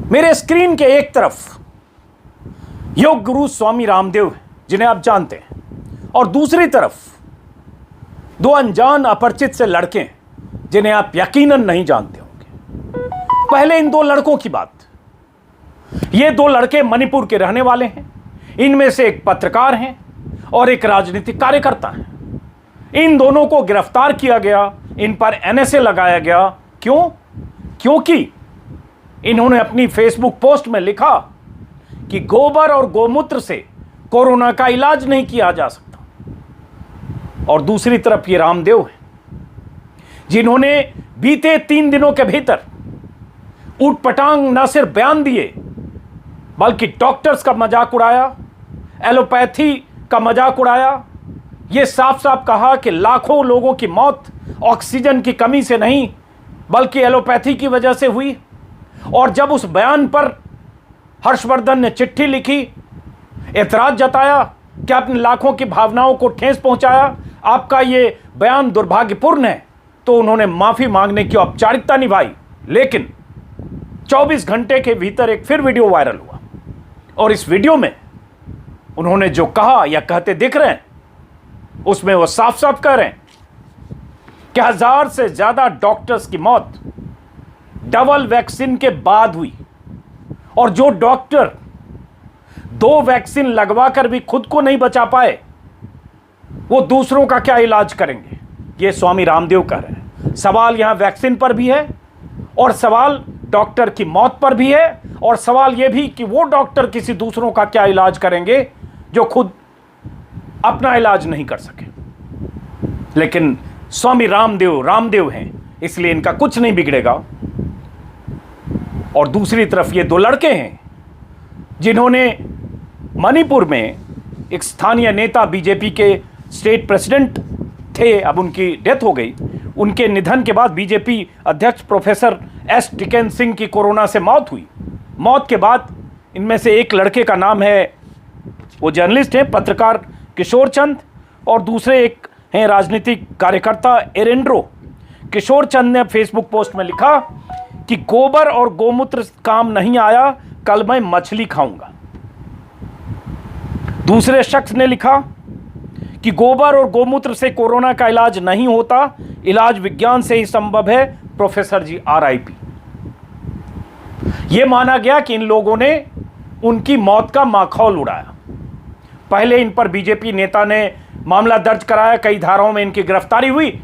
मेरे स्क्रीन के एक तरफ योग गुरु स्वामी रामदेव हैं, जिन्हें आप जानते हैं, और दूसरी तरफ दो अनजान अपरिचित से लड़के हैं, जिन्हें आप यकीनन नहीं जानते होंगे। पहले इन दो लड़कों की बात। ये दो लड़के मणिपुर के रहने वाले हैं। इनमें से एक पत्रकार हैं और एक राजनीतिक कार्यकर्ता हैं। इन दोनों को गिरफ्तार किया गया, इन पर एनएसए लगाया गया। क्यों? क्योंकि इन्होंने अपनी फेसबुक पोस्ट में लिखा कि गोबर और गोमूत्र से कोरोना का इलाज नहीं किया जा सकता। और दूसरी तरफ ये रामदेव हैं, जिन्होंने बीते 3 दिनों के भीतर ऊटपटांग न सिर्फ बयान दिए, बल्कि डॉक्टर्स का मजाक उड़ाया, एलोपैथी का मजाक उड़ाया। ये साफ साफ कहा कि लाखों लोगों की मौत ऑक्सीजन की कमी से नहीं, बल्कि एलोपैथी की वजह से हुई। और जब उस बयान पर हर्षवर्धन ने चिट्ठी लिखी, एतराज जताया कि आपने लाखों की भावनाओं को ठेस पहुंचाया, आपका ये बयान दुर्भाग्यपूर्ण है, तो उन्होंने माफी मांगने की औपचारिकता निभाई। लेकिन 24 घंटे के भीतर एक फिर वीडियो वायरल हुआ, और इस वीडियो में उन्होंने जो कहा या कहते दिख रहे हैं, उसमें वो साफ साफ कह रहे हैं कि 1000 से ज्यादा डॉक्टर्स की मौत डबल वैक्सीन के बाद हुई, और जो डॉक्टर 2 वैक्सीन लगवा कर भी खुद को नहीं बचा पाए, वो दूसरों का क्या इलाज करेंगे? ये स्वामी रामदेव कह रहे हैं। सवाल यहां वैक्सीन पर भी है, और सवाल डॉक्टर की मौत पर भी है, और सवाल यह भी कि वो डॉक्टर किसी दूसरों का क्या इलाज करेंगे जो खुद अपना इलाज नहीं कर सके। लेकिन स्वामी रामदेव हैं, इसलिए इनका कुछ नहीं बिगड़ेगा। और दूसरी तरफ ये दो लड़के हैं, जिन्होंने मणिपुर में एक स्थानीय नेता, बीजेपी के स्टेट प्रेसिडेंट थे, अब उनकी डेथ हो गई। उनके निधन के बाद बीजेपी अध्यक्ष प्रोफेसर एस टिकेन सिंह की कोरोना से मौत हुई। मौत के बाद इनमें से एक लड़के का नाम है, वो जर्नलिस्ट हैं, पत्रकार किशोर चंद, और दूसरे एक हैं राजनीतिक कार्यकर्ता एरेंड्रो। किशोर चंद ने फेसबुक पोस्ट में लिखा कि गोबर और गोमूत्र काम नहीं आया, कल मैं मछली खाऊंगा। दूसरे शख्स ने लिखा कि गोबर और गोमूत्र से कोरोना का इलाज नहीं होता, इलाज विज्ञान से ही संभव है, प्रोफेसर जी RIP। यह माना गया कि इन लोगों ने उनकी मौत का माखौल उड़ाया। पहले इन पर बीजेपी नेता ने मामला दर्ज कराया, कई धाराओं में इनकी गिरफ्तारी हुई,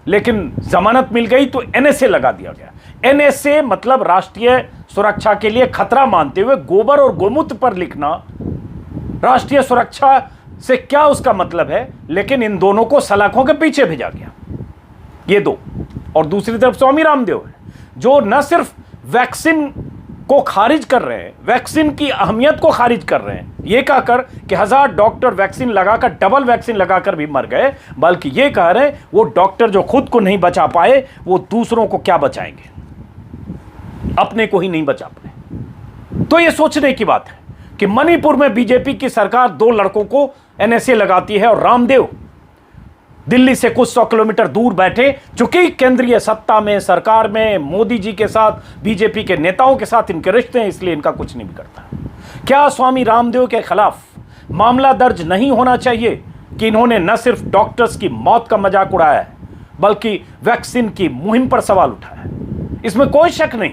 लेकिन जमानत मिल गई तो NSA लगा दिया गया। NSA मतलब राष्ट्रीय सुरक्षा के लिए खतरा मानते हुए गोबर और गोमूत्र पर लिखना राष्ट्रीय सुरक्षा से क्या उसका मतलब है? लेकिन इन दोनों को सलाखों के पीछे भेजा गया, ये दो। और दूसरी तरफ स्वामी रामदेव है, जो न सिर्फ वैक्सीन को खारिज कर रहे हैं, वैक्सीन की अहमियत को खारिज कर रहे हैं, यह कहकर कि 1000 डॉक्टर वैक्सीन लगाकर, डबल वैक्सीन लगाकर भी मर गए, बल्कि यह कह रहे हैं वो डॉक्टर जो खुद को नहीं बचा पाए, वो दूसरों को क्या बचाएंगे, अपने को ही नहीं बचा पाए। तो यह सोचने की बात है कि मणिपुर में बीजेपी की सरकार 2 लड़कों को NSA लगाती है, और रामदेव दिल्ली से कुछ 100 किलोमीटर दूर बैठे, चूंकि केंद्रीय सत्ता में, सरकार में, मोदी जी के साथ, बीजेपी के नेताओं के साथ इनके रिश्ते हैं, इसलिए इनका कुछ नहीं बिगड़ता। क्या स्वामी रामदेव के खिलाफ मामला दर्ज नहीं होना चाहिए कि इन्होंने न सिर्फ डॉक्टर्स की मौत का मजाक उड़ाया है, बल्कि वैक्सीन की मुहिम पर सवाल उठाया है? इसमें कोई शक नहीं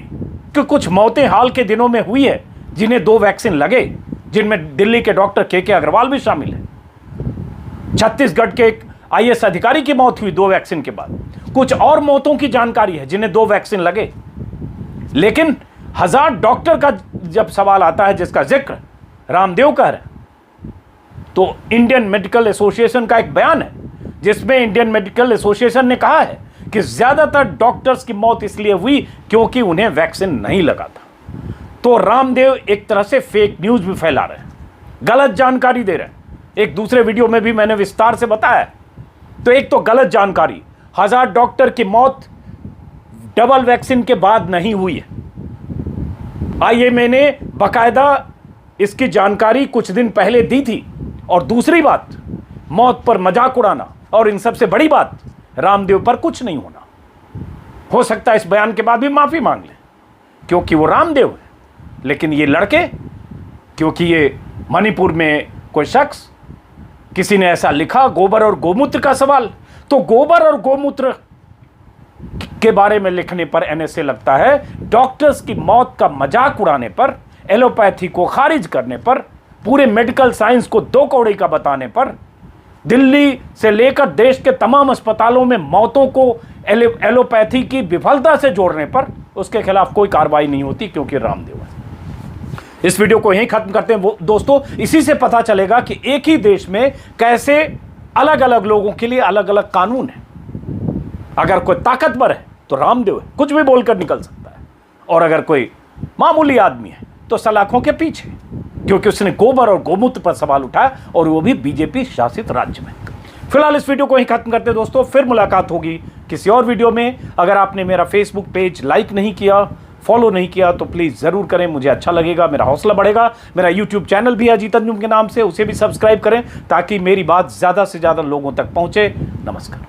कि कुछ मौतें हाल के दिनों में हुई है जिन्हें 2 वैक्सीन लगे, जिनमें दिल्ली के डॉक्टर KK अग्रवाल भी शामिल है। छत्तीसगढ़ के एक IAS अधिकारी की मौत हुई 2 वैक्सीन के बाद। कुछ और मौतों की जानकारी है जिन्हें 2 वैक्सीन लगे। लेकिन 1000 डॉक्टर का जब सवाल आता है, जिसका जिक्र रामदेव कर रहे हैं, तो इंडियन मेडिकल एसोसिएशन का एक बयान है, जिसमें इंडियन मेडिकल एसोसिएशन ने कहा है कि ज्यादातर डॉक्टर्स की मौत इसलिए हुई क्योंकि उन्हें वैक्सीन नहीं लगा था। तो रामदेव एक तरह से फेक न्यूज भी फैला रहे हैं, गलत जानकारी दे रहे हैं। एक दूसरे वीडियो में भी मैंने विस्तार से बताया। तो एक तो गलत जानकारी, 1000 डॉक्टर की मौत डबल वैक्सीन के बाद नहीं हुई है। आइए, मैंने बाकायदा इसकी जानकारी कुछ दिन पहले दी थी। और दूसरी बात, मौत पर मजाक उड़ाना, और इन सबसे बड़ी बात, रामदेव पर कुछ नहीं होना। हो सकता है इस बयान के बाद भी माफी मांग ले, क्योंकि वो रामदेव है। लेकिन ये लड़के, क्योंकि ये मणिपुर में कोई शख्स, किसी ने ऐसा लिखा गोबर और गोमूत्र का सवाल, तो गोबर और गोमूत्र के बारे में लिखने पर एनएसए लगता है, डॉक्टर्स की मौत का मजाक उड़ाने पर, एलोपैथी को खारिज करने पर, पूरे मेडिकल साइंस को दो कौड़ी का बताने पर, दिल्ली से लेकर देश के तमाम अस्पतालों में मौतों को एलोपैथी की विफलता से जोड़ने पर उसके खिलाफ कोई कार्रवाई नहीं होती, क्योंकि रामदेव है। इस वीडियो को यहीं खत्म करते हैं दोस्तों। इसी से पता चलेगा कि एक ही देश में कैसे अलग अलग लोगों के लिए अलग अलग कानून है। अगर कोई ताकतवर है तो रामदेव है, कुछ भी बोलकर निकल सकता है, और अगर कोई मामूली आदमी है तो सलाखों के पीछे, क्योंकि उसने गोबर और गोमूत्र पर सवाल उठाया, और वो भी बीजेपी शासित राज्य में। फिलहाल इस वीडियो को यहीं खत्म करते हैं दोस्तों, फिर मुलाकात होगी किसी और वीडियो में। अगर आपने मेरा फेसबुक पेज लाइक नहीं किया, फॉलो नहीं किया, तो प्लीज जरूर करें, मुझे अच्छा लगेगा, मेरा हौसला बढ़ेगा। मेरा यूट्यूब चैनल भी है अजीत अंजुम के नाम से, उसे भी सब्सक्राइब करें ताकि मेरी बात ज्यादा से ज्यादा लोगों तक पहुंचे। नमस्कार।